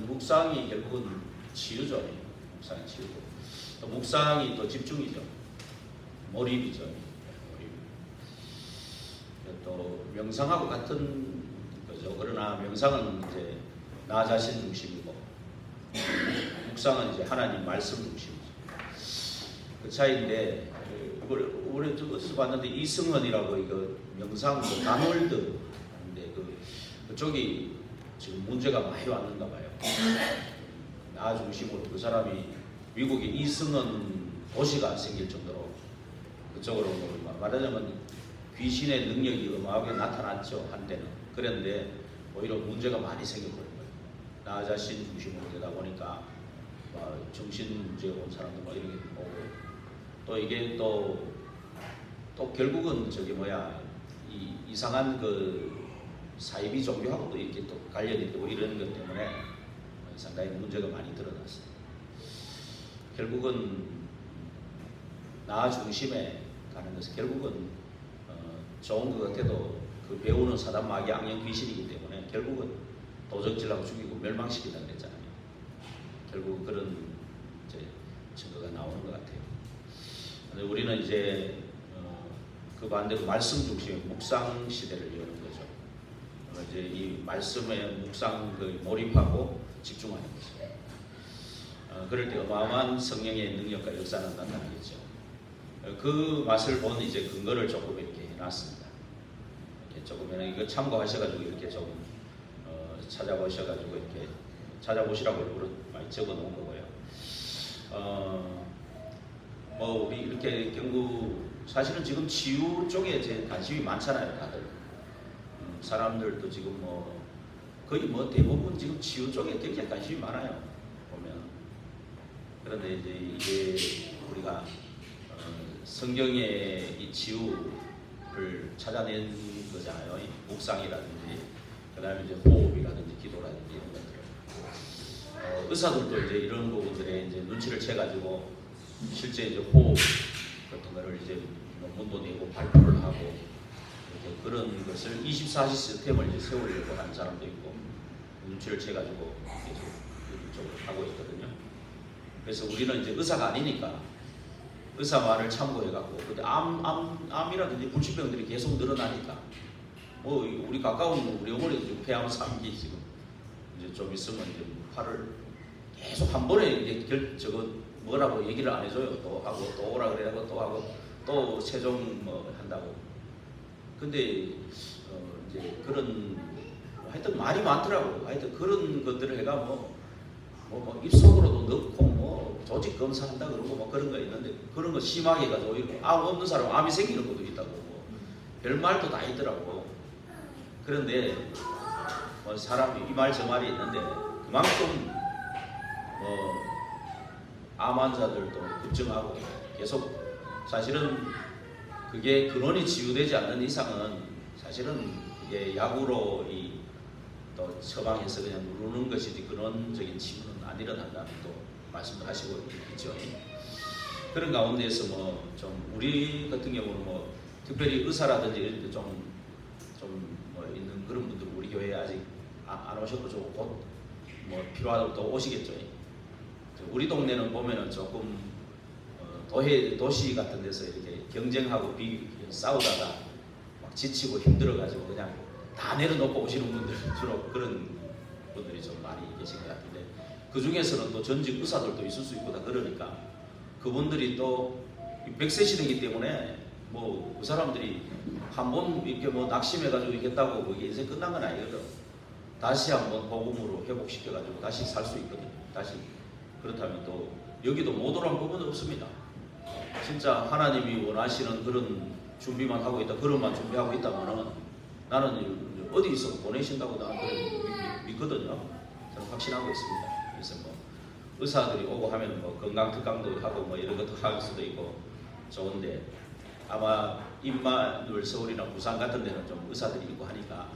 묵상이 결국은 치유죠. 묵상이 치유고 또 묵상이 또 집중이죠. 몰입이죠. 몰입. 또 명상하고 같은 거죠. 그러나 명상은 이제 나 자신 중심이고 묵상은 이제 하나님 말씀 중심이죠. 그 차이인데 우리 어디서 봤는데 이승헌이라고 이거 명상 다놀드인데 그쪽이 지금 문제가 많이 왔는가 봐요. 나 중심으로 그 사람이 미국에 이승헌 도시가 생길 정도로 그쪽으로 말하자면 귀신의 능력이 어마하게 나타났죠. 한때는. 그런데 오히려 문제가 많이 생겨버린 거예요. 나 자신 중심으로 되다 보니까 정신 문제 온 사람들 막 이렇게 오고 또 이게 또 결국은 이상한 그 사이비 종교하고도 이렇게 또 관련이 되고 이런 것 때문에 상당히 문제가 많이 드러났어요. 결국은 나 중심에 가는 것은 결국은 좋은 것 같아도 그 배우는 사단 마귀 악령 귀신이기 때문에 결국은 도적질하고 죽이고 멸망시키다 그랬잖아요. 결국 그런 이제 증거가 나오는 것 같아요. 근데 우리는 이제 그 반대로 말씀 중심의 묵상 시대를 여는 거죠. 이제 이 말씀에 묵상 몰입하고 집중하는 거죠. 그럴 때 어마어마한 성령의 능력과 역사는 나타나겠죠. 그 맛을 본 이제 근거를 조금 이렇게 해놨습니다. 이렇게 조금 이거 참고하셔가지고 이렇게 좀 찾아보셔가지고 이렇게 찾아보시라고 일부러 많이 적어놓은 거고요. 우리 이렇게 사실은 지금 치유 쪽에 제 관심이 많잖아요, 다들. 사람들도 지금 거의 대부분 지금 치유 쪽에 굉장히 관심이 많아요, 보면. 그런데 이제 이게 우리가 성경의 이 치유를 찾아낸 거잖아요. 이 묵상이라든지, 그 다음에 이제 호흡이라든지, 기도라든지 이런 것들을. 의사들도 이제 이런 부분들에 이제 눈치를 채가지고 실제 이제 호흡 같은 거를 이제 논문도 내고 발표를 하고 이렇게 그런 것을 24시 시스템을 이제 세우려고 하는 사람도 있고 눈치를 채가지고 계속 이쪽으로 하고 있거든요. 그래서 우리는 이제 의사가 아니니까 의사 말을 참고해갖고 근데 암이라든지 불치병들이 계속 늘어나니까 우리 가까운 우리 어머니도 폐암 3기 지금 이제 좀 있으면 이제 팔을 계속 한 번에 이제 뭐라고 얘기를 안 해줘요. 또 하고 또 오라 그래고 또 하고 또 세종 한다고. 근데 이제 그런 하여튼 말이 많더라고. 하여튼 그런 것들을 해가 입속으로도 넣고 조직 검사한다 그러고 그런 거 있는데 그런 거 심하게 해가지고 암 없는 사람 암이 생기는 것도 있다고. 별말도 다 있더라고. 그런데 사람이 이 말 저 말이 있는데 그만큼 암 환자들도 급증하고 계속 사실은 그게 근원이 치유되지 않는 이상은 사실은 이게 약으로 또 처방해서 그냥 누르는 것이지 근원적인 치유는 안 일어난다는 또 말씀도 하시고 있죠. 그런 가운데에서 좀 우리 같은 경우는 특별히 의사라든지 이런 데 좀 있는 그런 분들 우리 교회에 아직 안 오셔도 좀 곧 필요하다고 또 오시겠죠. 우리 동네는 보면은 조금 도시 같은 데서 이렇게 경쟁하고 싸우다가 막 지치고 힘들어가지고 그냥 다 내려놓고 오시는 분들 주로 그런 분들이 좀 많이 계신 것 같은데 그 중에서는 또 전직 의사들도 있을 수 있고 다 그러니까 그분들이 또 100세 시대이기 때문에 그 사람들이 한번 이렇게 낙심해가지고 이겼다고 그게 인생 끝난 건 아니거든. 다시 한번 복음으로 회복시켜가지고 다시 살 수 있거든. 다시 그렇다면 또 여기도 못 오란 부분은 없습니다. 진짜 하나님이 원하시는 그런 준비만 하고 있다, 그런만 준비하고 있다면은 나는 어디서 보내신다고 나는 믿거든요. 저는 확신하고 있습니다. 그래서 의사들이 오고 하면 건강 특강도 하고 이런 것도 할 수도 있고 좋은데 아마 임마누엘 서울이나 부산 같은 데는 좀 의사들이 있고 하니까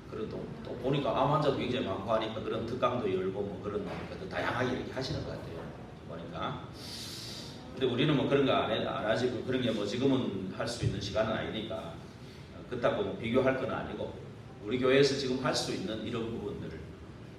그래도 또 보니까 암 환자도 굉장히 많고 하니까 그런 특강도 열고 그런 것도 다양하게 이렇게 하시는 것 같아요. 보니까. 근데 우리는 그런 거 안 하지. 그런 게 지금은 할 수 있는 시간은 아니니까 그렇다고 비교할 건 아니고 우리 교회에서 지금 할 수 있는 이런 부분들을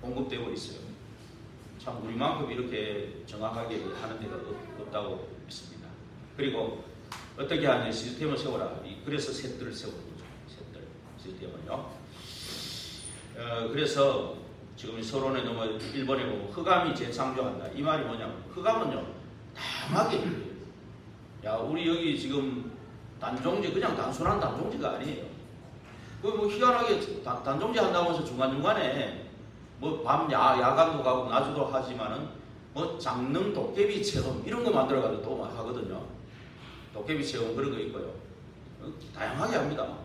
공급되고 있어요. 참 우리만큼 이렇게 정확하게 하는 데가 없다고 믿습니다. 그리고 어떻게 하는 시스템을 세워라. 그래서 셋들을 세우는 거죠. 셋들 시스템을요. 그래서 지금 서론에 넘어 1번에 보면 흑암이 재창조한다. 이 말이 뭐냐면 흑암은요 다양하게 야 우리 여기 지금 단종제 그냥 단순한 단종제가 아니에요. 그 뭐 희한하게 단종제 한다고 해서 중간중간에 뭐 밤 야간도 가고 낮에도 하지만은 뭐 장능 도깨비 체험 이런 거 만들어가지고 또 하거든요. 도깨비 체험 그런 거 있고요. 다양하게 합니다.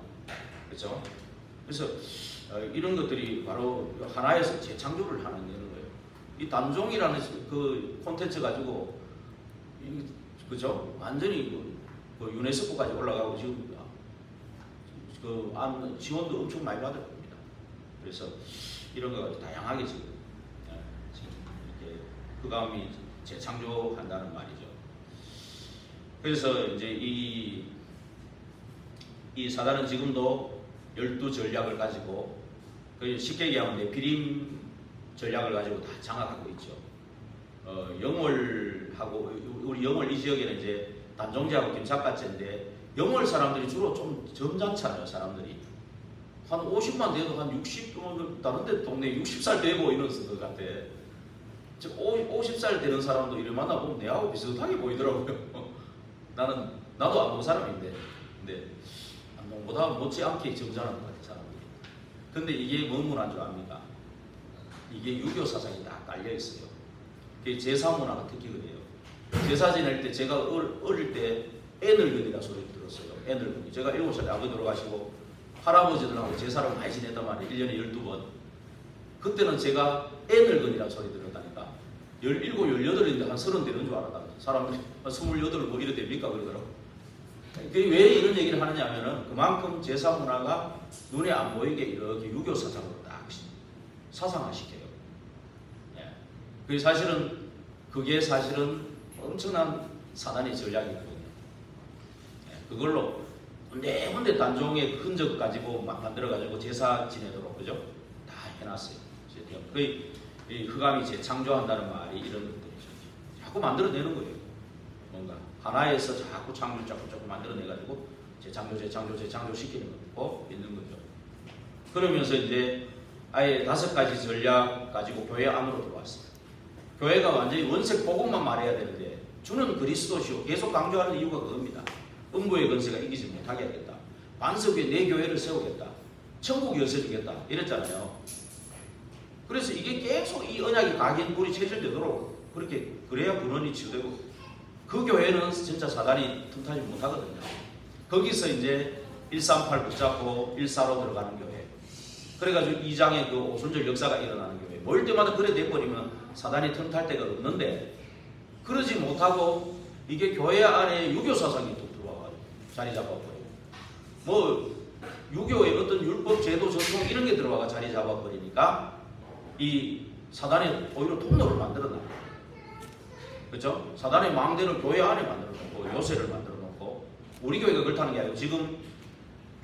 그렇죠? 그래서 이런 것들이 바로 하나에서 재창조를 하는 거예요. 이 단종이라는 그 콘텐츠 가지고 그죠? 완전히 그 유네스코까지 올라가고 지금 그 지원도 엄청 많이 받을 겁니다. 그래서 이런 거 다양하게 지금 이렇게 흑암이 재창조한다는 말이죠. 그래서 이제 이 사단은 지금도 12전략을 가지고 쉽게 얘기하면 네피림 전략을 가지고 다 장악하고 있죠. 영월하고 우리 영월 이 지역에는 이제 단종제하고 김삿갓제인데 영월 사람들이 주로 좀 점잖잖아요. 사람들이 한 50만 돼도 한 60, 다른 데 동네 60살 되고 이런 것 같아. 즉 50살 되는 사람도 이를 만나보면 내하고 비슷하게 보이더라고요. 나도 안동 사람인데 근데 안동보다 못지않게 점잖은 것 같아 사람들이. 근데 이게 뭔 문화인 줄 압니까? 이게 유교 사상이 다 깔려 있어요. 그게 제사 문화가 특기거든요. 제사 지낼 때 제가 어릴 때 애늙은이라 소리 들었어요. 애늙은이. 제가 7살 때 아버지 돌아가시고 할아버지들하고 제사를 많이 지냈단 말이에요. 1년에 12번. 그때는 제가 애늙은이라 소리 들었다니까. 17, 18인데 한 30 되는 줄 알았다. 사람들이 28 뭐 이래 됩니까? 그러더라고. 왜 이런 얘기를 하느냐 하면은 그만큼 제사 문화가 눈에 안 보이게 이렇게 유교 사상으로 딱 사상화시켜요. 예. 그게 사실은 엄청난 사단의 전략이거든요. 예. 그걸로 군데 단종의 흔적 가지고 만들어가지고 제사 지내도록 그죠? 다 해놨어요. 거의 흑암이 재창조한다는 말이 이런 것들이죠. 자꾸 만들어내는 거예요. 뭔가 하나에서 자꾸 자꾸 만들어내가지고 재창조 시키는 거 있는 거죠. 그러면서 이제 아예 5가지 전략 가지고 교회 안으로 들어왔어요. 교회가 완전히 원색 복음만 말해야 되는데 주는 그리스도시요 계속 강조하는 이유가 그겁니다. 음부의 권세가 이기지 못하게 하겠다. 반석 위에 내 교회를 세우겠다. 천국 열쇠주겠다. 이랬잖아요. 그래서 이게 계속 이 언약이 각인불이 체질되도록 그래야 근원이 치유되고 그 교회는 진짜 사단이 틈타지 못하거든요. 거기서 이제 138 붙잡고 145 들어가는 교회. 그래가지고 2장의 그 오순절 역사가 일어나는 교회. 모일 때마다 그래 돼버리면 사단이 틈탈 데가 없는데 그러지 못하고 이게 교회 안에 유교 사상이 또 들어와가지고 자리 잡아버리고 뭐 유교의 어떤 율법, 제도, 전통 이런 게 들어와가 자리 잡아버리니까 이 사단이 오히려 통로를 만들어놔요. 그렇죠? 사단의 망대를 교회 안에 만들어놓고 요새를 만들어놓고 우리 교회가 그렇다는 게 아니고 지금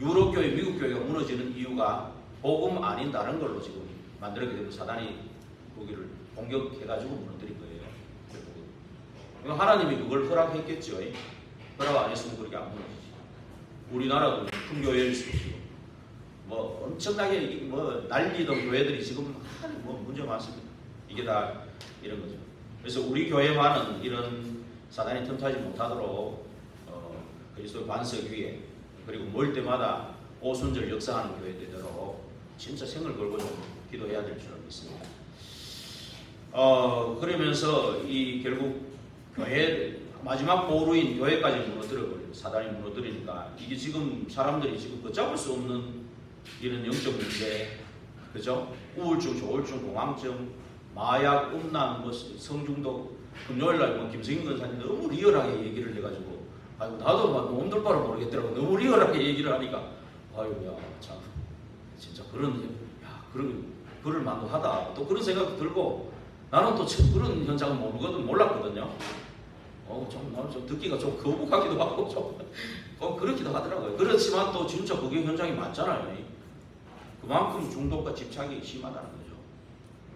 유럽교회, 미국교회가 무너지는 이유가 복음 아닌 다른 걸로 지금 만들었기 때문에 사단이 거기를 공격해가지고 무너뜨린 거예요. 하나님이 그걸 허락했겠죠. 허락 안 했으면 그렇게 안 무너지지. 우리나라도 큰 교회일 수도 있고 뭐 엄청나게 뭐 난리던 교회들이 지금 뭐 문제 많습니다. 이게 다 이런 거죠. 그래서 우리 교회만은 이런 사단이 틈타지 못하도록 그리스도의 반석 위에 그리고 모일 때마다 오순절 역사하는 교회 되도록 진짜 생을 걸고 좀 기도해야 될 줄은 믿습니다. 그러면서 이 결국 교회 마지막 보루인 교회까지 무너뜨려버려요. 사단이 무너뜨리니까 이게 지금 사람들이 지금 걷잡을 수 없는 이런 영적 문제, 그죠? 우울증, 조울증, 공황증, 마약, 음란, 뭐 성중독. 금요일날 뭐 김성인 권사님 너무 리얼하게 얘기를 해가지고 아이고 나도 막 몸둘 바를 모르겠더라고. 너무 리얼하게 얘기를 하니까 아이고 야 참 진짜 그런 글을 만도하다 또 그런 생각도 들고 나는 또 그런 현상은 몰랐거든요. 좀 듣기가 좀 거북하기도 하고 좀 그렇기도 하더라고요. 그렇지만 또 진짜 그게 현장이 맞잖아요. 그만큼 중독과 집착이 심하다는 거죠.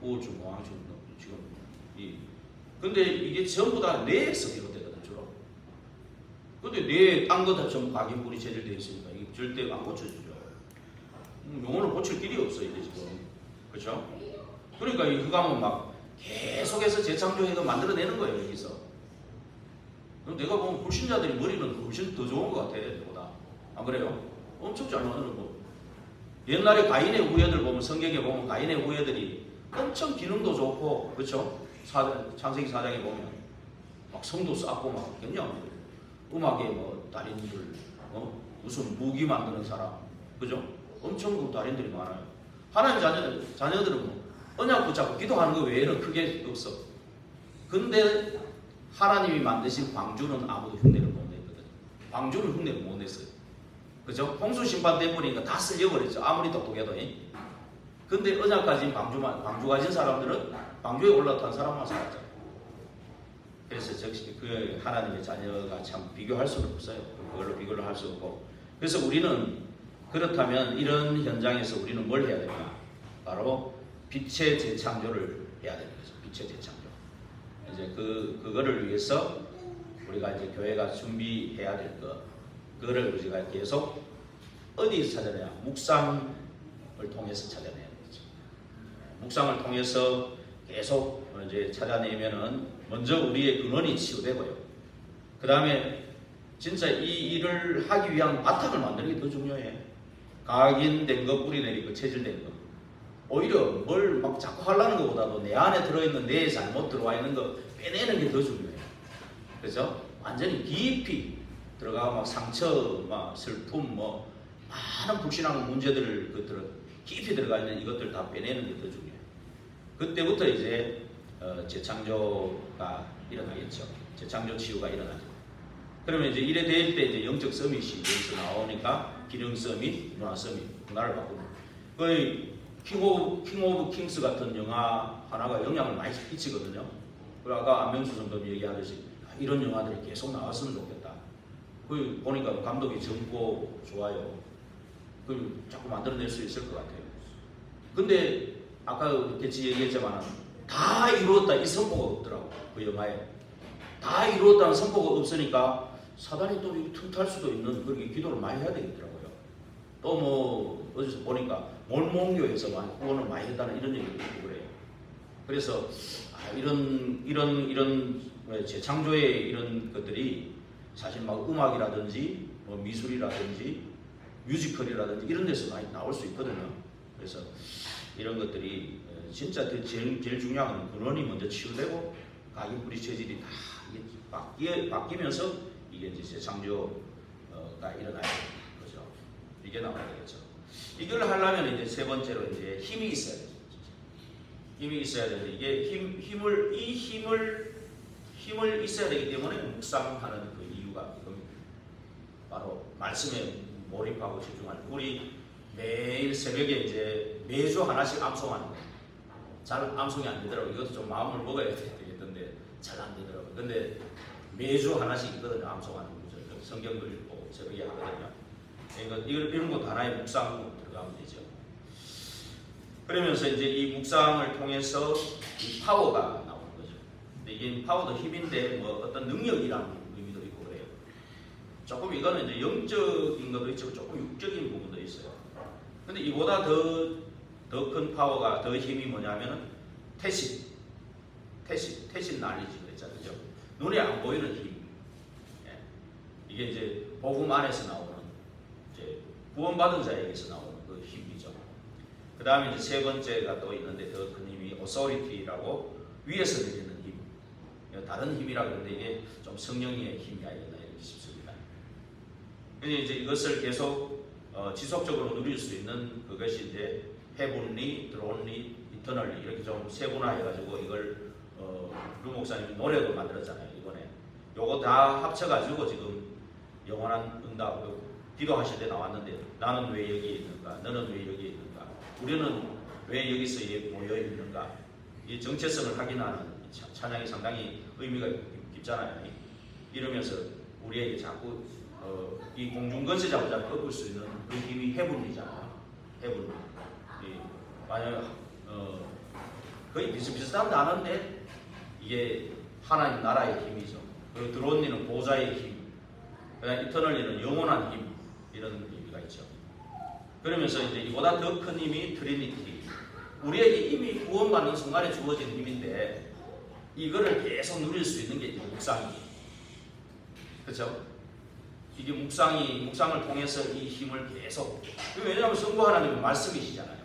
우울증, 공황증 지금 근데 이게 전부 다 뇌에서 비롯되거든 주로. 근데 뇌에 딴 거 다 전부 각인물이 체질되어 있으니까 이게 절대 안 고쳐지죠. 영혼을 고칠 길이 없어 이제 지금. 그렇죠? 그러니까 이 흑암은 막 계속해서 재창조해서 만들어내는 거예요 여기서. 내가 보면 불신자들이 머리는 훨씬 더 좋은 것 같아 내보다. 안 그래요? 엄청 잘 만드는 거. 옛날에 가인의 후예들 보면 성경에 보면 가인의 후예들이 엄청 기능도 좋고 그렇죠? 창세기 4장에 보면 막 성도 쌓고 막 굉장히 음악에 뭐 달인들 무슨 무기 만드는 사람 그죠? 엄청 그 달인들이 많아요. 하나님 자녀들은 뭐 언약 붙잡고 기도하는 거 외에는 크게 없어. 근데 하나님이 만드신 방주는 아무도 흉내를 못 냈거든. 방주는 흉내를 못 냈어요. 그죠? 홍수 심판 때문이니까 다 쓸려버렸죠. 아무리 똑똑해도. 근데 언약 가진 방주 가진 사람들은 방주에 올라탄 사람만 살았죠. 그래서 그 하나님의 자녀가 참 비교할 수는 없어요. 그걸로 비교를 할 수 없고. 그래서 우리는 그렇다면 이런 현장에서 우리는 뭘 해야 되냐? 바로 빛의 재창조를 해야 되는 거죠. 빛의 재창조. 이제 그거를 위해서 우리가 이제 교회가 준비해야 될 것, 그거를 우리가 계속 어디서 찾아내냐? 묵상을 통해서 찾아내야 되죠. 묵상을 통해서 계속 이제 찾아내면은 먼저 우리의 근원이 치유되고요. 그 다음에 진짜 이 일을 하기 위한 바탕을 만드는 게 더 중요해. 각인된 거, 뿌리내린 거, 체질된 거. 오히려 뭘 막 자꾸 하려는 것보다도 내 안에 들어있는 내 잘못 들어와 있는 거 빼내는 게 더 중요해요. 그래서 완전히 깊이 들어가 막 상처, 막 슬픔, 뭐 많은 불신앙 문제들을 깊이 들어가 있는 이것들 다 빼내는 게 더 중요해요. 그때부터 이제 재창조가 일어나겠죠. 재창조 치유가 일어나죠. 그러면 이제 이래 될 때 이제 영적 서밋이 여기서 나오니까 기능 서밋, 문화 서밋, 문화를 바꾸는 거의 킹 오브 킹스 같은 영화 하나가 영향을 많이 끼치거든요. 그리고 아까 안명수 선생님이 얘기하듯이 이런 영화들이 계속 나왔으면 좋겠다. 그 보니까 감독이 젊고 좋아요. 그 자꾸 만들어낼 수 있을 것 같아요. 근데 아까 같이 얘기했지만 다 이루었다 이 선포가 없더라고. 그 영화에 다 이루었다는 선포가 없으니까 사단이 또 틈탈 수도 있는 그렇게 기도를 많이 해야 되겠더라고요. 또 뭐 어디서 보니까 몰몬교에서 많이 후원을 많이 했다는 이런 얘기도 있고 그래요. 그래서 이런 재창조의 이런 것들이 사실 막 음악이라든지 뭐 미술이라든지 뮤지컬이라든지 이런 데서 많이 나올 수 있거든요. 그래서 이런 것들이 진짜 제일 중요한 건 근원이 먼저 치유되고 각인 뿌리 체질이 다 바뀌면서 이게 이제 재창조가 일어나야 되는 거죠. 이게 나와야 되겠죠. 이걸 하려면 이제 세 번째로 이제 힘이 있어야 되죠. 힘이 있어야 되는데 이게 힘을 있어야 되기 때문에 묵상하는 그 이유가 이겁니다. 바로 말씀에 몰입하고 집중하는. 우리 매일 새벽에 이제 매주 하나씩 암송하는 거예요. 잘 암송이 안 되더라고요. 이것도 좀 마음을 먹어야 되겠던데 잘 안 되더라고요. 근데 매주 하나씩 있거든요. 암송하는 거죠. 성경도 읽고 새벽에 하거든요. 이런 것 하나의 묵상으로 들어가면 되죠. 그러면서 이제 이 묵상을 통해서 이 파워가 나오는 거죠. 근데 이게 파워도 힘인데 뭐 어떤 능력이라는 의미도 있고 그래요. 조금 이거는 이제 영적인 것도 있고 조금 육적인 부분도 있어요. 근데 이보다 더 큰 파워가 더 힘이 뭐냐면은 태신 난리지 그랬잖아요. 그죠? 눈에 안 보이는 힘. 예. 이게 이제 복음 안에서 나오는 이제 구원받은 자에게서 나오는 그 힘이죠. 그 다음에 이제 세 번째가 또 있는데 더 큰 힘이 authority라고 위에서 내리는 힘. 다른 힘이라 그러는데 이게 좀 성령의 힘이 아니었나 이렇게 싶습니다. 근데 이제 이것을 계속 지속적으로 누릴 수 있는 그것이 이제 heavenly, thronely, eternally 이렇게 좀 세분화해가지고 이걸 루 목사님이 노래도 만들었잖아요 이번에. 요거 다 합쳐가지고 지금 영원한 응답 기도하실 때 나왔는데 나는 왜 여기에 있는가? 너는 왜 여기에 있는가? 우리는 왜 여기서 모여 있는가? 이 정체성을 확인하는 찬양이 상당히 의미가 깊잖아요. 이러면서 우리에게 자꾸 이 공중건세 잡자 꺾을 수 있는 그 힘이 해분이잖아요. 해분. 만약 거의 비슷비슷한 단어인데 이게 하나님 나라의 힘이죠. 그리고 드론니는 보좌의 힘, 그다음 이터널리는 영원한 힘, 이런 의미가 있죠. 그러면서 이제 이보다 더 큰 힘이 트리니티. 우리에게 이미 구원받는 순간에 주어진 힘인데 이거를 계속 누릴 수 있는 게 이제 묵상이에요. 그렇죠? 이게 묵상을 통해서 이 힘을 계속. 왜냐하면 성부 하나님은 말씀이시잖아요.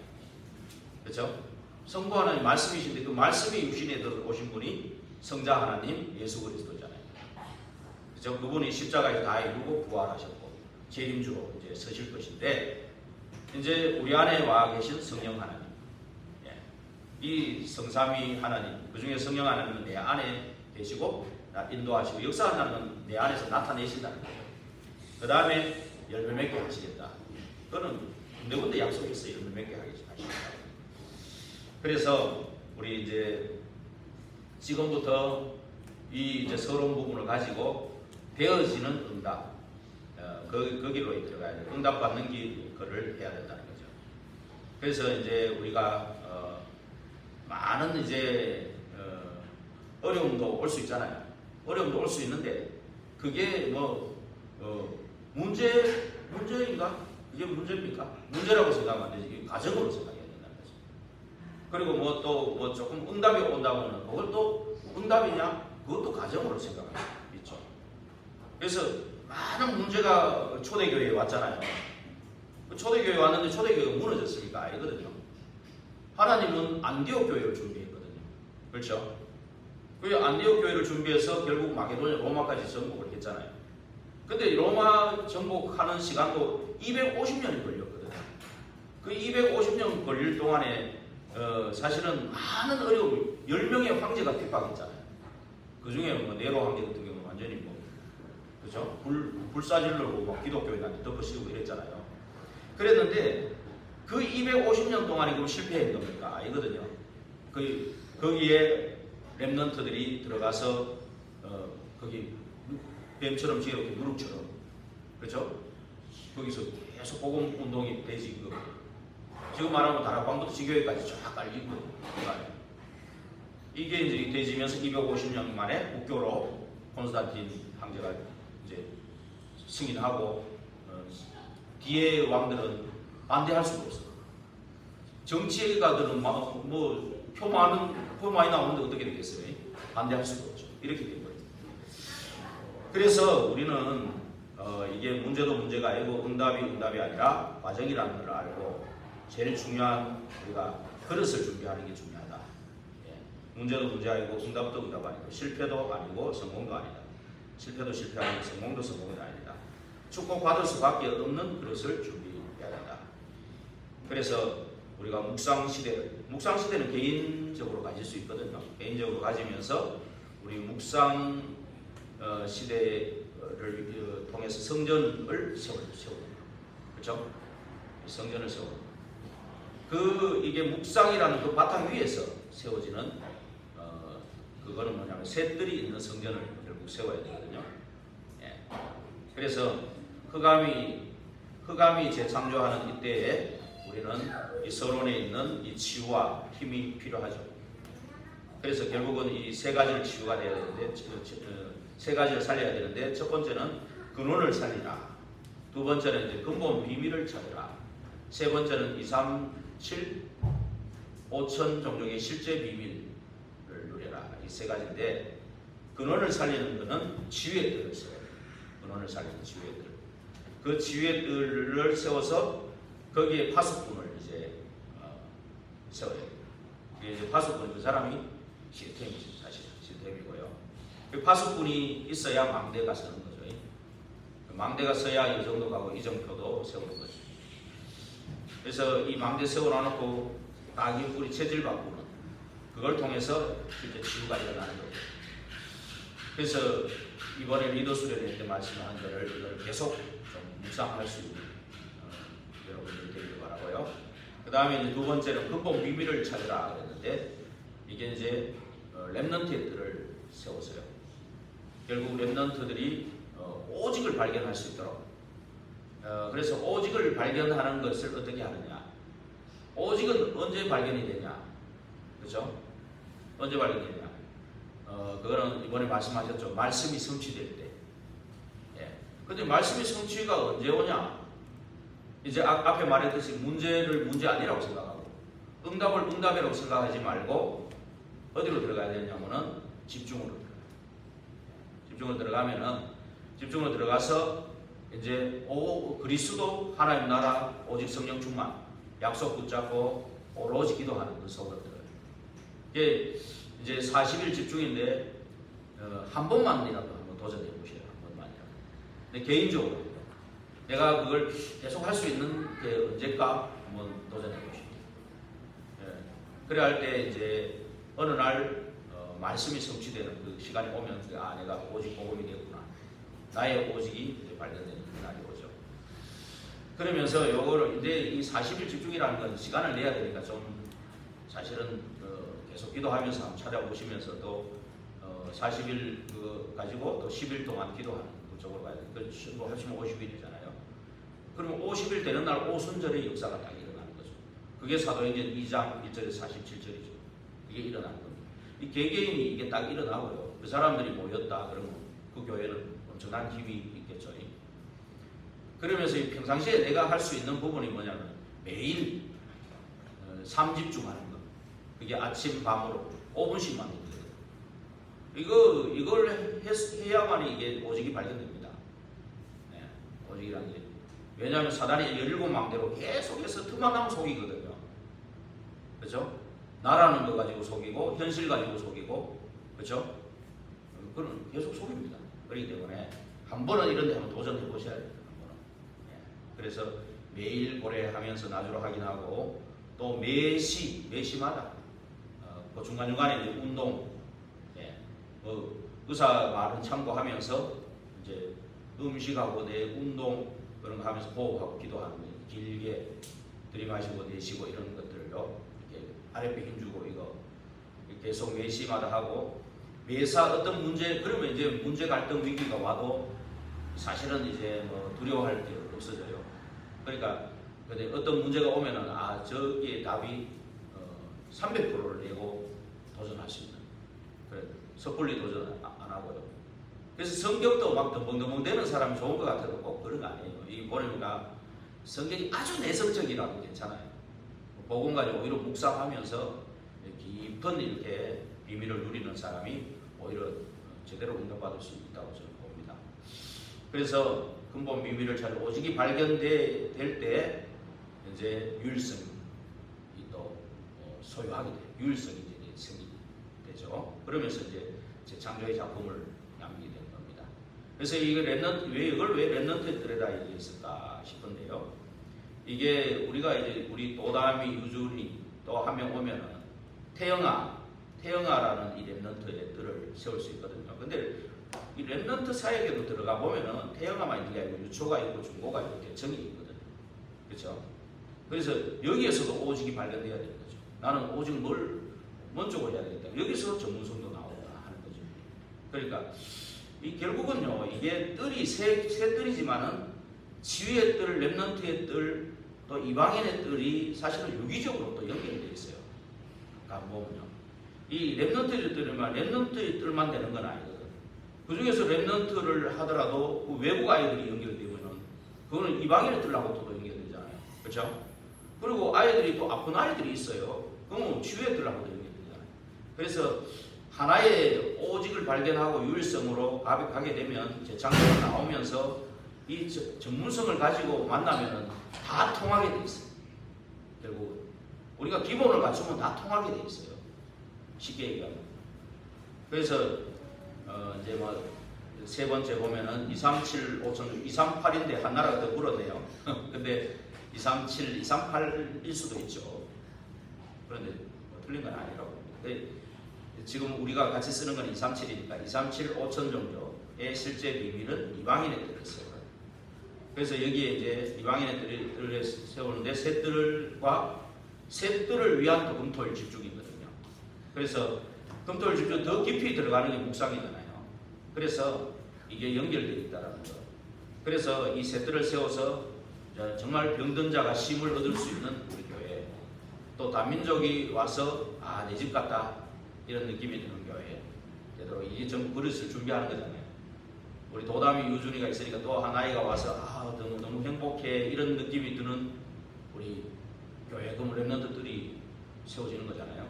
그렇죠? 성부 하나님 말씀이신데 그 말씀이 육신에 들어오신 분이 성자 하나님 예수 그리스도잖아요. 그렇죠? 그분이 십자가에서 다 이루고 부활하셨고 재림주로 이제 서실 것인데 이제 우리 안에 와 계신 성령 하나님. 이 성삼위 하나님, 그 중에 성령 하나님은 내 안에 계시고 인도하시고 역사하는 하나님은 내 안에서 나타내신다는 거예요. 그 다음에 열매 맺게 하시겠다. 그거는 군데군데 약속이 있어요. 열매 맺게 하시겠다. 그래서 우리 이제 지금부터 이 이제 서러운 부분을 가지고 되어지는 응답, 거기로 들어가야 돼요. 응답 받는 거를 해야 된다는 거죠. 그래서 이제 우리가 많은 이제 어려움도 올 수 있잖아요. 어려움도 올 수 있는데 그게 뭐 문제인가? 이게 문제입니까? 문제라고 생각하면 안 되지. 가정으로 생각해야 된다는 거죠. 그리고 뭐 또 뭐 조금 응답이 온다고는 그걸 또 응답이냐? 그것도 가정으로 생각할 수 있죠. 그래서 많은 문제가 초대교회에 왔잖아요. 초대교회에 왔는데 초대교회가 무너졌으니까 아니거든요. 하나님은 안디옥 교회를 준비했거든요. 그렇죠? 그 안디옥 교회를 준비해서 결국 마게도냐 로마까지 정복을 했잖아요. 근데 로마 정복하는 시간도 250년이 걸렸거든요. 그 250년 걸릴 동안에 사실은 많은 어려움, 10명의 황제가 핍박했잖아요. 그 중에 뭐 네로 황제 같은 경우는 완전히 뭐 그죠? 불사질러고 막 기독교인한테 덮어씌우고 이랬잖아요. 그랬는데 그 250년 동안에 그럼 실패한 겁니까? 아니거든요. 거기에 렘넌트들이 들어가서 거기 뱀처럼 지혜롭게 누룩처럼 그렇죠? 거기서 계속 복음 운동이 되지. 지금 말하면 다락방부터 지교회까지 쫙 깔리고 이게 이제 되지면서 250년 만에 국교로 콘스탄틴 황제가 이제 승인하고 뒤에 왕들은 반대할 수가 없어. 정치가들은 뭐 표 많이 나오는데 어떻게 되겠어요? 반대할 수가 없죠. 이렇게 된 거예요. 그래서 우리는 이게 문제도 문제가 아니고 응답이 아니라 과정이라는 걸 알고 제일 중요한 우리가 그릇을 준비하는 게 중요하다. 예. 문제도 문제 아니고 응답도 응답 아니고 실패도 아니고 성공도 아니다. 실패도 실패 아니고 성공도 성공이 아니다. 축복받을 수밖에 없는 그릇을 준비해야 된다. 그래서 우리가 묵상시대는 개인적으로 가질 수 있거든요. 개인적으로 가지면서 우리 묵상 시대를 통해서 성전을 세우는 그렇죠? 성전을 세우는 이게 묵상이라는 그 바탕 위에서 세워지는 그거는 뭐냐면 셋들이 있는 성전을 결국 세워야 되거든요. 예. 그래서 흑암이 재창조하는 이때에 우리는 이 서론에 있는 이 치유와 힘이 필요하죠. 그래서 결국은 이 세 가지를 치유가 돼야 되는데, 세 가지를 살려야 되는데, 첫 번째는 근원을 살리라. 두 번째는 이제 근본 비밀을 찾으라. 세 번째는 2, 3, 7, 5천 종족의 실제 비밀을 누려라. 이 세 가지인데, 근원을 살리는 것은 치유의 뜰을 세워야 돼요. 근원을 살리는 치유의 뜰. 그 치유의 뜰을 세워서 거기에 파수꾼을 이제 세워야 돼요. 이제 파수꾼 그 사람이 시스템이죠. 사실 시스템이고요. 그 파수꾼이 있어야 망대가 서는 거죠. 망대가 서야 이 정도 가고 이정표도 세우는 거죠. 그래서 이 망대 세워놔놓고 딱 우리 체질 바꾸는 그걸 통해서 실제 치유가 일어나는 거죠. 그래서 이번에 리더 수련회 때 말씀한 거를 이걸 계속 좀 묵상할 수 있는 여러분들 되기를 바라고요. 그 다음에 이제 두 번째는 근본 비밀을 찾으라 그랬는데 이게 이제 렘넌트의 뜰을 세웠어요. 결국 렘넌트들이 오직을 발견할 수 있도록 그래서 오직을 발견하는 것을 어떻게 하느냐. 오직은 언제 발견이 되냐. 그렇죠? 언제 발견되냐? 그거는 이번에 말씀하셨죠. 말씀이 성취될 때. 예. 근데 말씀이 성취가 언제 오냐? 이제 앞에 말했듯이 문제를 문제 아니라고 생각하고 응답을 응답이라고 생각하지 말고 어디로 들어가야 되냐면은 집중으로 들어가요. 집중으로 들어가서 이제 그리스도 하나님 나라 오직 성령 충만 약속 붙잡고 오로지 기도하는 그 속으로 들어요. 이게 이제 40일 집중인데 한 번만이라도 한번 도전해 보세요. 한 번만이라도. 근데 개인적으로 내가 그걸 계속 할 수 있는 게 언제까 한번 도전해 보시죠. 예. 그래 할 때 이제 어느 날 말씀이 성취되는 그 시간이 오면 내가 오직 복음이 되었구나. 나의 오직이 이제 발견되는 날이 오죠. 그러면서 요거를 이제 이 40일 집중이라는 건 시간을 내야 되니까 좀 사실은 계속 기도하면서 한번 찾아보시면서 또 40일 가지고 또 10일 동안 기도하는 그쪽으로 가야 돼요. 뭐 하시면 50일이잖아요. 그러면 50일 되는 날 오순절의 역사가 딱 일어나는 거죠. 그게 사도행전 2장 1절에서 47절이죠. 이게 일어나는 겁니다. 이 개개인이 이게 딱 일어나고요. 그 사람들이 모였다 그러면 그 교회는 엄청난 힘이 있겠죠. 그러면서 평상시에 내가 할 수 있는 부분이 뭐냐면 매일 3집중하는 거. 그게 아침 밤으로 5분씩만 해도 이걸 해야만 이게 오직이 발견됩니다. 네, 오직이라는 게. 왜냐하면 사단이 17망대로 계속해서 틈만 나면 속이거든요. 그렇죠? 나라는 거 가지고 속이고 현실 가지고 속이고 그렇죠? 그건 계속 속입니다. 그렇기 때문에 한 번은 이런 데 한번 도전해 보셔야 돼요. 한 번은. 네. 그래서 매일 고래하면서 나주로 확인하고 또 매시마다 그 중간중간에 이제 운동 예, 의사 말은 참고하면서 이제 음식하고 내 운동 그런 거 하면서 호흡하고 기도하는 거예요. 길게 들이마시고 내쉬고 이런 것들로 이렇게 아랫배 힘주고 이거 계속 매시마다 하고 매사 어떤 문제 그러면 이제 문제 갈등 위기가 와도 사실은 이제 뭐 두려워할 게 없어져요. 그러니까 근데 어떤 문제가 오면은 저기에 답이 300%를 내고 도전할 수 있는 그래 섣불리 도전 안 하고요. 그래서 성격도 막 덤벙덤벙 되는 사람이 좋은 것 같아도 꼭 그런 거 아니에요. 이 보니까 성격이 아주 내성적이라도 괜찮아요. 복음 가지고 오히려 묵상하면서 깊은 이렇게 비밀을 누리는 사람이 오히려 제대로 응답받을 수 있다고 저는 봅니다. 그래서 근본 비밀을 잘 오직이 발견될 때 이제 유일성이 또 소유하게 돼요. 유일성이 이제 생기죠. 그러면서 이제 제 창조의 작품을 남기게 되는 겁니다. 그래서 이걸 왜 랩넌트에 들여다 얘기했을까 싶은데요. 이게 우리가 이제 우리 도담이 유준이 또 한 명 오면은 태영아라는 이 랩넌트의 뜰을 세울 수 있거든요. 근데 이 랩넌트 사역에도 들어가 보면은 태영아만 있는 게 아니고 유초가 있고 중고가 있고 대청이 있거든요. 그렇죠? 그래서 여기에서도 오직이 발견돼야 되는 거죠. 나는 오직 뭘 먼저 해야 되겠다. 여기서 전문성도 나오다 하는 거죠. 그러니까 이 결국은요, 이게 뜰이 세 뜰이지만은 지휘의 뜰, 랩넌트의 뜰, 또 이방인의 뜰이 사실은 유기적으로 또 연결되어 있어요. 한번 보면요. 이 랩넌트의 뜰이면 랩넌트의 뜰만 되는 건 아니거든. 그 중에서 랩넌트를 하더라도 그 외국 아이들이 연결되면은 그거는 이방인의 뜰하고 또 연결되잖아요. 그렇죠? 그리고 아이들이 또 아픈 아이들이 있어요. 그러면 지휘의 뜰하고 연결되잖아요. 그래서 하나의 오직을 발견하고 유일성으로 가게 되면 재창조가 나오면서 이 전문성을 가지고 만나면은 다 통하게 돼 있어요. 결국 우리가 기본을 갖추면 다 통하게 돼 있어요. 쉽게 얘기하면. 그래서 이제 뭐 세 번째 보면은 237, 5천, 238인데 하나라가 더 불었네요. 근데 237, 238일 수도 있죠. 그런데 뭐 틀린 건 아니라고 봅니다. 지금 우리가 같이 쓰는 건 237이니까 237, 5천 정도의 실제 비밀은 이방인의 뜰을 세워요. 그래서 여기에 이제 이방인의 뜰을 세우는데 새 뜰을 위한 또 금토일 집중이거든요. 그래서 금토일 집중 더 깊이 들어가는 게 묵상이잖아요. 그래서 이게 연결되어 있다는 거. 그래서 이 새 뜰을 세워서 정말 병든 자가 쉼을 얻을 수 있는 우리 교회. 또 다민족이 와서 내 집 같다. 이런 느낌이 드는 교회 되도록 이게 전부 그릇을 준비하는 거잖아요. 우리 도담이 유준이가 있으니까 또 한 아이가 와서 너무 행복해 이런 느낌이 드는 우리 교회 그 렘넌트들이 세워지는 거잖아요.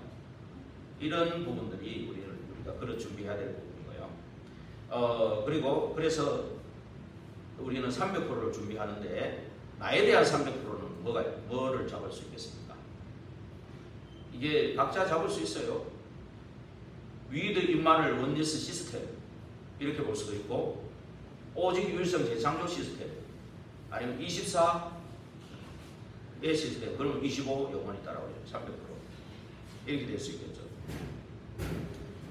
이런 부분들이 우리가 그릇 준비해야 될 부분이고요. 그리고 그래서 우리는 300%를 준비하는데 나에 대한 300%는 뭐를 잡을 수 있겠습니까? 이게 각자 잡을 수 있어요. 위드 임마를 원리스 시스템 이렇게 볼 수도 있고 오직 유일성 재창조 시스템 아니면 24의 시스템 그러면 25 영원히 따라오죠. 300% 이렇게 될 수 있겠죠.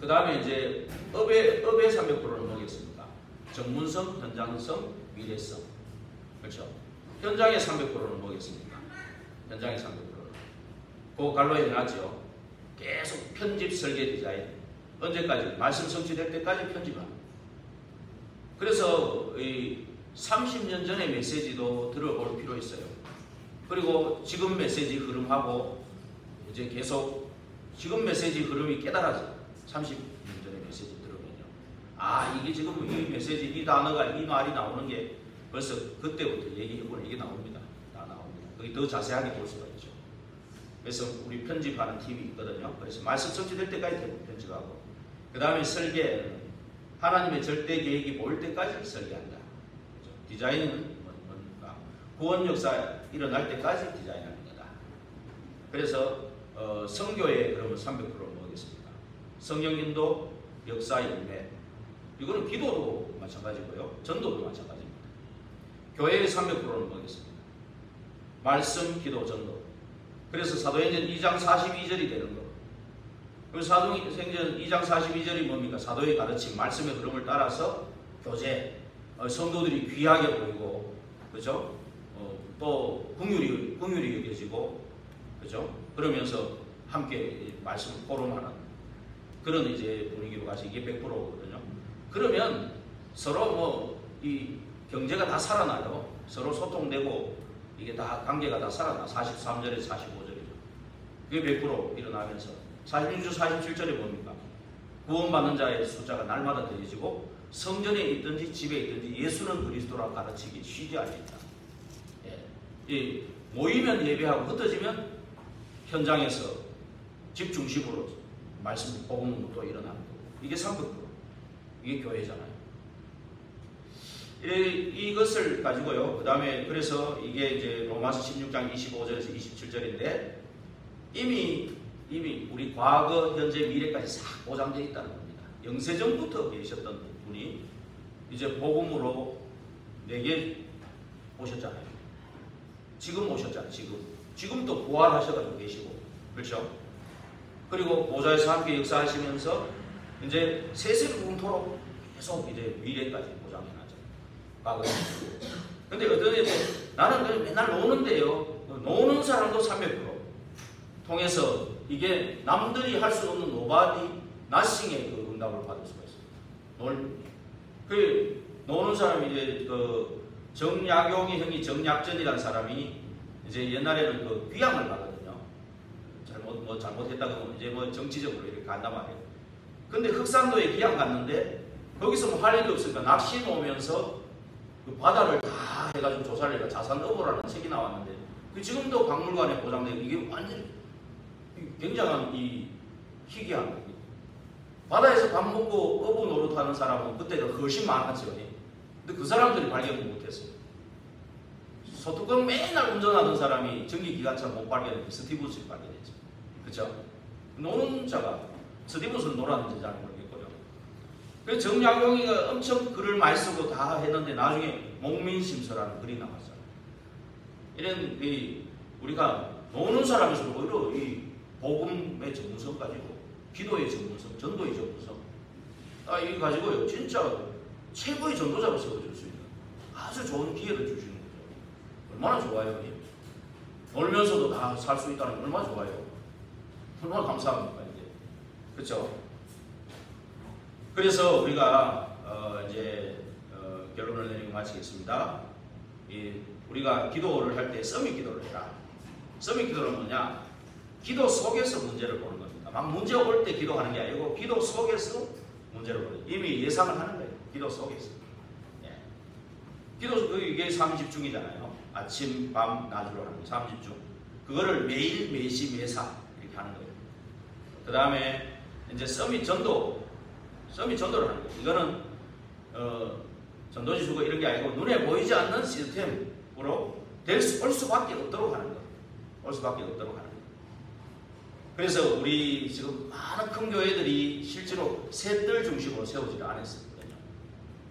그 다음에 이제 업의 300%는 뭐겠습니까? 전문성, 현장성, 미래성 그렇죠. 현장의 300%는 뭐겠습니까? 현장의 300%는 그 갈로에 해놨죠. 계속 편집, 설계, 디자인 언제까지? 말씀 성취될 때까지 편집합니다. 그래서 이 30년 전의 메시지도 들어볼 필요 있어요. 그리고 지금 메시지 흐름하고 이제 계속 지금 메시지 흐름이 깨달아져. 30년 전의 메시지 들으면요. 이게 지금 이 메시지, 이 단어가, 이 말이 나오는 게 벌써 그때부터 얘기해보면 이게 나옵니다. 다 나옵니다. 거기 더 자세하게 볼 수가 있죠. 그래서 우리 편집하는 팀이 있거든요. 그래서 말씀 성취될 때까지 편집하고 그 다음에 설계는 하나님의 절대 계획이 보일 때까지 설계한다. 그렇죠? 디자인은 뭔가 구원 역사 일어날 때까지 디자인하는 거다. 그래서 성교에 그러면 300%는 뭐겠습니까? 성령 인도, 역사 열매. 이거는 기도도 마찬가지고요. 전도도 마찬가지입니다. 교회의 300%는 뭐겠습니까? 말씀, 기도, 전도. 그래서 사도행전 2장 42절이 되는 거. 사도행전 2장 42절이 뭡니까? 사도의 가르침, 말씀의 흐름을 따라서 교제, 성도들이 귀하게 보이고, 그죠? 또 긍휼이 여겨지고, 그죠? 그러면서 함께 말씀 포럼하는 그런 이제 분위기로 가서 이게 100%거든요. 그러면 서로 이 경제가 다 살아나요. 서로 소통되고 이게 다 관계가 다 살아나. 43절에서 45절이죠. 그게 100% 일어나면서 46절 47절에 뭡니까? 구원받는 자의 숫자가 날마다 더해지고 성전에 있든지 집에 있든지 예수는 그리스도라 가르치기 쉬지 않는다. 예. 모이면 예배하고 흩어지면 현장에서 집 중심으로 말씀 복음도 일어나는 거고 이게 300%. 이게 교회잖아요. 이것을 가지고요. 그 다음에 그래서 이게 이제 로마서 16장 25절에서 27절인데 이미 우리 과거, 현재, 미래까지 싹 보장되어 있다는 겁니다. 영세전부터 계셨던 분이 이제 복음으로 내게 오셨잖아요. 지금 오셨잖아요. 지금 또 부활하셔가지고 계시고 그렇죠? 그리고 보좌에서 함께 역사하시면서 이제 세세공토록 계속 이제 미래까지 보장해놨죠. 과거에. 근데 어떤 애들 나는 맨날 노는데요. 노는 사람도 300% 통해서 이게 남들이 할 수 없는 노바디 나싱의 그 응답을 받을 수가 있어요. 노는 사람이 이제 그 정약용이 형이 정약전이라는 사람이 이제 옛날에는 그 귀향을 가거든요. 잘못했다 그러면 이제 정치적으로 이렇게 간단 말이에요. 근데 흑산도에 귀향 갔는데 거기서 할 일이 없으니까 낚시 오면서 그 바다를 다 해가지고 조사를 해가 자산어보라는 책이 나왔는데 지금도 박물관에 보장되고 이게 완전 굉장한 이 희귀한 거예요. 바다에서 밥 먹고 어부 노릇하는 사람은 그때가 훨씬 많았죠. 근데 그 사람들이 발견을 못했어요. 소뚜껑 맨날 운전하던 사람이 전기기관차 못 발견했고 스티븐스를 발견했죠. 그렇죠? 노는 자가 스티븐스는 놀았는지 잘 모르겠고요. 그래서 정약용이가 엄청 글을 많이 쓰고 다 했는데 나중에 목민심서라는 글이 나왔어요. 이런 우리가 노는 사람에서 오히려 이 복음의 전문성 가지고 기도의 전문성, 전도의 전문성 이 가지고요 진짜 최고의 전도자로 세워줄 수 있는 아주 좋은 기회를 주시는 거죠. 얼마나 좋아요. 놀면서도 다 살 수 있다는 게 얼마나 좋아요. 얼마나 감사합니까 이제. 그렇죠? 그래서 우리가 이제 결론을 내리고 마치겠습니다. 우리가 기도를 할 때 서밋 기도를 해라. 서밋 기도는 뭐냐? 기도 속에서 문제를 보는 겁니다. 막 문제 올 때 기도하는 게 아니고 기도 속에서 문제를 보는 거예요. 이미 예상을 하는 거예요. 기도 속에서. 예. 기도 이게 삼집중이잖아요. 아침, 밤, 낮으로 하는 거 삼집중. 그거를 매일, 매시, 매사 이렇게 하는 거예요. 그 다음에 이제 서밋 전도를 하는 거예요. 이거는 전도지수가 이런 게 아니고 눈에 보이지 않는 시스템으로 올 수밖에 없도록 하는 거예요. 올 수밖에 없도록 하는 거예요. 그래서 우리 지금 많은 큰 교회들이 실제로 셋들 중심으로 세우지를 않았거든요.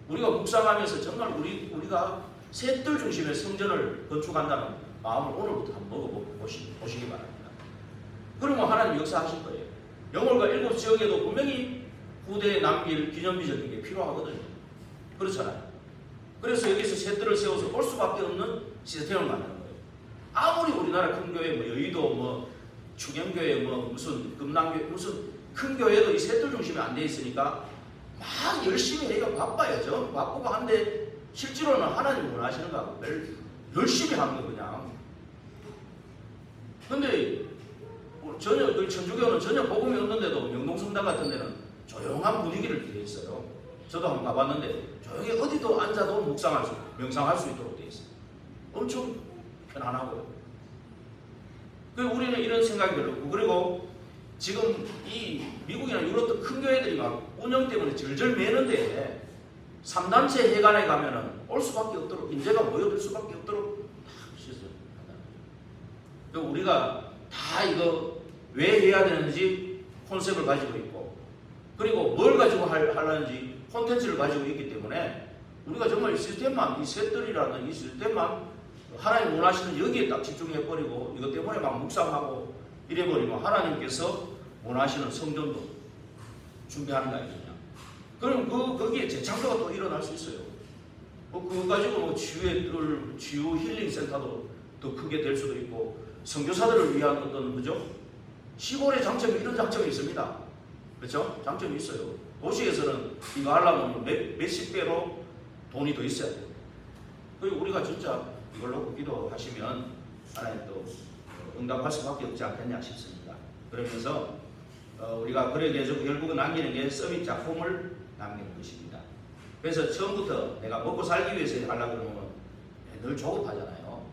우리가 묵상하면서 정말 우리가 셋들 중심의 성전을 건축한다는 마음을 오늘부터 한번 먹어보시기 바랍니다. 그러면 하나님 역사하실 거예요. 영월과 7지역에도 분명히 후대에 남길 기념비적인 게 필요하거든요. 그렇잖아요. 그래서 여기서 셋들을 세워서 올 수밖에 없는 시스템을 만드는 거예요. 아무리 우리나라 큰 교회, 여의도, 충영교회, 무슨 금남교회, 무슨 큰 교회도 이 셋들 중심이 안 돼 있으니까 막 열심히 해요. 바빠야죠. 바쁘고 한데 실제로는 하나님 원하시는 거하고 열심히 하는 거 그냥. 근데 전혀 천주교는 전혀 복음이 없는데도 명동성당 같은 데는 조용한 분위기를 기대해 있어요. 저도 한번 가봤는데 조용히 어디도 앉아도 명상할 수 있도록 되어 있어요. 엄청 편안하고요. 그리고 우리는 이런 생각이 들고, 그리고 지금 이 미국이나 유럽도 큰 교회들이 막 운영 때문에 절절 매는데 3단체 회관에 가면은 올 수밖에 없도록, 인재가 모여들 수밖에 없도록 다 시스템을 한다는 거예요. 그리고 우리가 다 이거 왜 해야 되는지 콘셉트를 가지고 있고, 그리고 뭘 가지고 하려는지 콘텐츠를 가지고 있기 때문에 우리가 정말 이 시스템만, 이 셋들이라는 이 시스템만 하나님 원하시는 여기에 딱 집중해버리고 이것 때문에 막 묵상하고 이래버리면 하나님께서 원하시는 성전도 준비하는 거 아니냐. 그럼 거기에 재창조가 또 일어날 수 있어요. 그거 가지고 치유 힐링 센터도 더 크게 될 수도 있고, 선교사들을 위한 어떤, 그죠? 시골의 장점이 이런 장점이 있습니다. 그렇죠? 장점이 있어요. 도시에서는 이거 하려면 몇십 배로 돈이 더 있어야 돼요. 그리고 우리가 진짜 이걸로 기도하시면 하나님 또 응답할 수밖에 없지 않겠냐 싶습니다. 그러면서 우리가 결국은 남기는 게 서밋 작품을 남기는 것입니다. 그래서 처음부터 내가 먹고 살기 위해서 하려고 그러면 늘 조급하잖아요.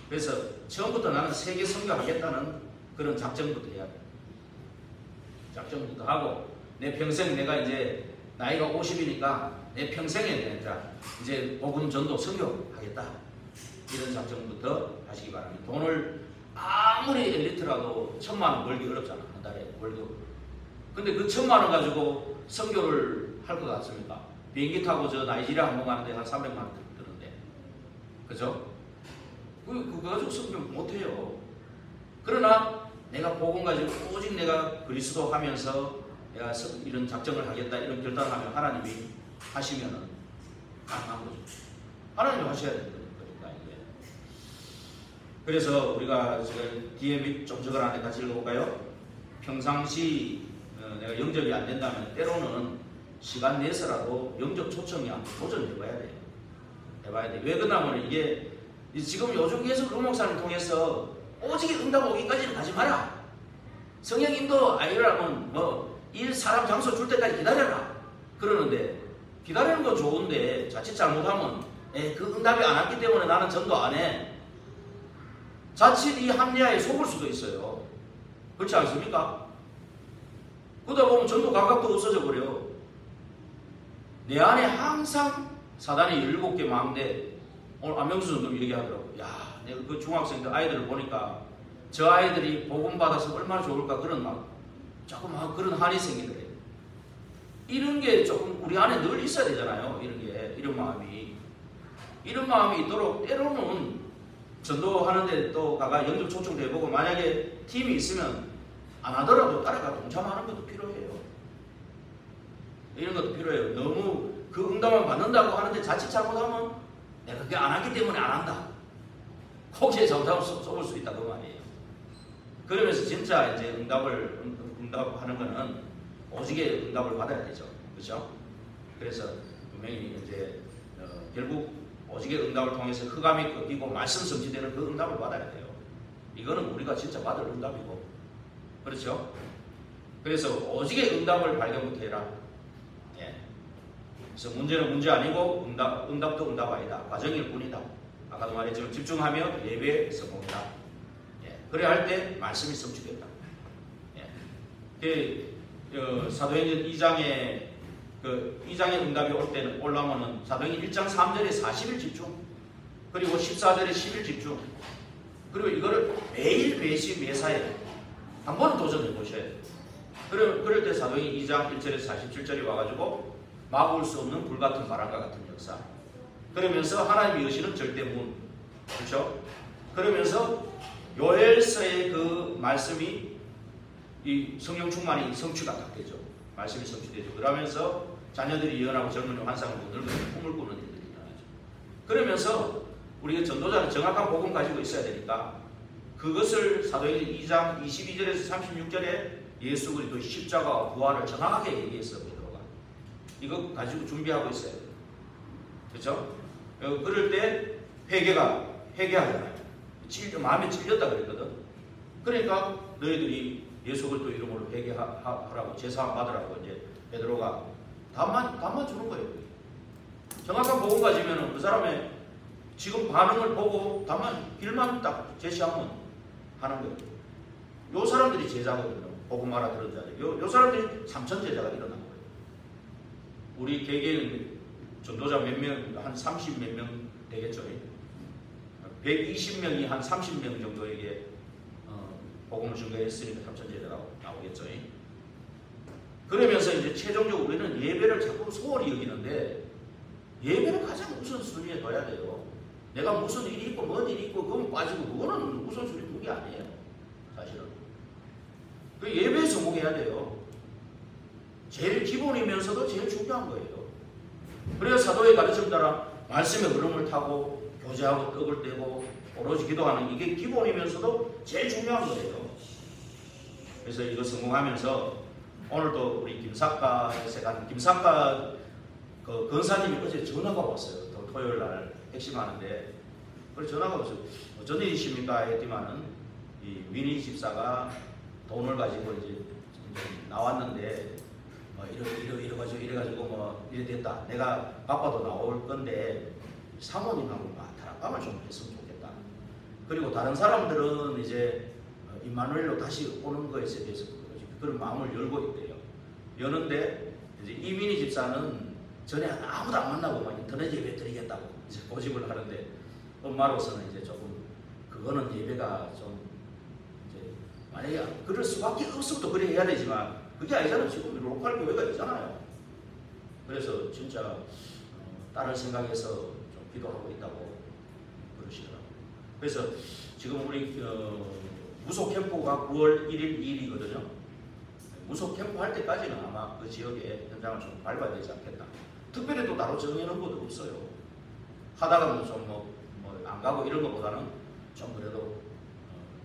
그래서 처음부터 나는 세계 선교하겠다는 그런 작정부터 해야 돼요. 작정부터 하고, 내 평생 내가 이제 나이가 50이니까 내 평생에 이제 복음 전도 선교하겠다. 이런 작정부터 하시기 바랍니다. 돈을 아무리 엘리트라도 1,000만 원 벌기 어렵잖아. 한 달에 월급. 근데 그 1,000만 원 가지고 선교를 할 것 같습니까? 비행기 타고 저 나이지리아 한 번 가는데 한 300만 원 드는데. 그죠? 그거 가지고 선교 못해요. 그러나 내가 복음 가지고 오직 내가 그리스도 하면서 내가 이런 작정을 하겠다, 이런 결단을 하면 하나님이 하시면은 가능한 거죠. 하나님이 하셔야 되는 거니까, 이게. 그래서 우리가 지금 뒤에 좀 적어놨는데 같이 읽어볼까요? 평상시 내가 영접이 안 된다면 때로는 시간 내서라도 영접 초청이 안 도전해봐야 돼요. 해봐야 돼. 왜 그러냐면 이게 지금 요즘 계속 그 목사님 통해서 오직 응답 오기까지는 가지 마라. 성령 인도 아니라면 사람 장소 줄 때까지 기다려라. 그러는데 기다리는 건 좋은데 자칫 잘못하면 그 응답이 안 왔기 때문에 나는 전도 안 해. 자칫 이 합리화에 속을 수도 있어요. 그렇지 않습니까? 그러다 보면 전도 감각도 없어져 버려. 내 안에 항상 사단이 17개 마음대. 오늘 안명수 선생님 얘기하더라고. 야, 내가 그 중학생들 아이들을 보니까 저 아이들이 복음 받아서 얼마나 좋을까, 그런 조금 그런 한이 생기더래요. 이런 게 조금 우리 안에 늘 있어야 되잖아요. 이런 마음이 있도록, 때로는 전도하는데 또 가가 영접 초청도 해보고, 만약에 팀이 있으면 안 하더라도 따라가 동참하는 것도 필요해요. 이런 것도 필요해요. 너무 그 응답만 받는다고 하는데 자칫 잘못하면 내가 그게 안 하기 때문에 안 한다. 거기에 잘못하면 쏘을 수 있다, 그 말이에요. 그러면서 진짜 이제 응답하는 거는 오직의 응답을 받아야 되죠. 그렇죠? 그래서 분명히 이제 결국 오직의 응답을 통해서 흑암이 꺾이고 말씀 성취되는 그 응답을 받아야 돼요. 이거는 우리가 진짜 받을 응답이고, 그렇죠? 그래서 오직의 응답을 발견부터 해라. 예. 그래서 문제는 문제 아니고 응답도 응답 아니다. 과정일 뿐이다. 아까도 말했지만 집중하면 예배의 성공이다. 예. 그래야 할 때 말씀이 성취된다. 예. 사도행전 2장의 응답이 올 때는 올라오면은 사도행전 1장 3절에 40일 집중, 그리고 14절에 10일 집중, 그리고 이거를 매일 매사에 한 번은 도전해 보셔야 돼요. 그럴 때 사도행전 2장 1절에서 47절이 와가지고 막을 수 없는 불같은 바람과 같은 역사. 그러면서 하나님이 여시는 절대문, 그렇죠? 그러면서 요엘서의 그 말씀이 이 성령 충만이 성취가 딱 되죠. 말씀이 성취되죠. 그러면서 자녀들이 예언하고 젊은이 환상을 보고 늙은 꿈을 꾸는 일들이 일어나죠. 그러면서 우리가 전도자는 정확한 복음 가지고 있어야 되니까 그것을 사도행전 2장 22절에서 36절에 예수 그리스도 십자가와 부활을 정확하게 얘기했어. 베드로가. 이거 가지고 준비하고 있어야 돼요. 그렇죠? 그럴 때 회개하잖아요. 마음에 찔렸다 그랬거든. 그러니까 너희들이 예수 그리스도 이름으로 회개하라고 제사함 받으라고 이제 베드로가 답만 주는 거예요. 정확한 복음 가지면은 그 사람의 지금 반응을 보고 길만 딱 제시하면 하는 거예요. 요 사람들이 제자거든요. 복음 알아들은 자들. 요 사람들이 3천 제자가 일어난 거예요. 우리 개개인 전도자 몇 명, 한 30 몇 명 되겠죠. 120명이 한 30명 정도에게 복음을 증거했으니까 3천 제자가 나오겠죠. 그러면서 이제 최종적으로 우리는 예배를 자꾸 소홀히 여기는데 예배를 가장 우선순위에 둬야 돼요. 내가 무슨 일이 있고 뭔 일이 있고 그건 빠지고 그거는 우선순위 둔 게 아니에요. 사실은. 그 예배에 성공해야 돼요. 제일 기본이면서도 제일 중요한 거예요. 그래서 사도의 가르침 따라 말씀의 흐름을 타고 교제하고 떡을 떼고 오로지 기도하는 이게 기본이면서도 제일 중요한 거예요. 그래서 이거 성공하면서 오늘도 우리 김사과에서 간 김사과 그 권사님이 어제 전화가 왔어요. 토요일 날 핵심하는데 그래서 전화가 왔어요. 어쩐 일이십니까? 했더니만은 이 미니 집사가 돈을 가지고 이제 나왔는데 뭐 이래가지고 뭐 이래 됐다. 내가 바빠도 나올 건데 사모님하고 다락방을 좀 했으면 좋겠다. 그리고 다른 사람들은 이제 임마누엘로 다시 오는 거에 대해서 그런 마음을 열고 있대요. 여는데 이제 이민희 집사는 전에 아무도 안 만나고 막 인터넷 예배 드리겠다고 이제 고집을 하는데 엄마로서는 이제 조금 그거는 예배가 좀 이제 만약에 그럴 수밖에 없으면 또 그래 해야 되지만 그게 아니잖아요. 지금 로컬 교회가 있잖아요. 그래서 진짜 딸을 생각해서 좀 기도하고 있다고 그러시더라고요. 그래서 지금 우리 무속 캠프가 9월 1일 2일이거든요. 무속 캠프 할 때까지는 아마 그 지역의 현장을 좀 밟아야 되지 않겠다. 특별히 또 따로 정해놓은 것도 없어요. 하다가 좀 안 가고 이런 것보다는 좀 그래도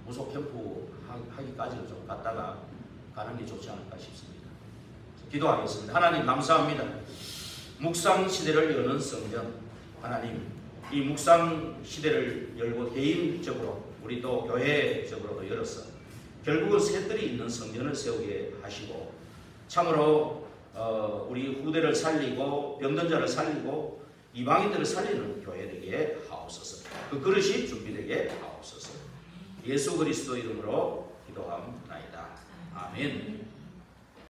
무속 캠프 하기까지는 좀 갔다가 가는 게 좋지 않을까 싶습니다. 기도하겠습니다. 하나님 감사합니다. 묵상 시대를 여는 성전, 하나님 이 묵상 시대를 열고 개인적으로 우리 또 교회적으로도 열어서 결국은 새들이 있는 성전을 세우게 하시고 참으로 우리 후대를 살리고 병든 자를 살리고 이방인들을 살리는 교회 되게 하옵소서. 그 그릇이 준비되게 하옵소서. 예수 그리스도 이름으로 기도하옵나이다. 아멘.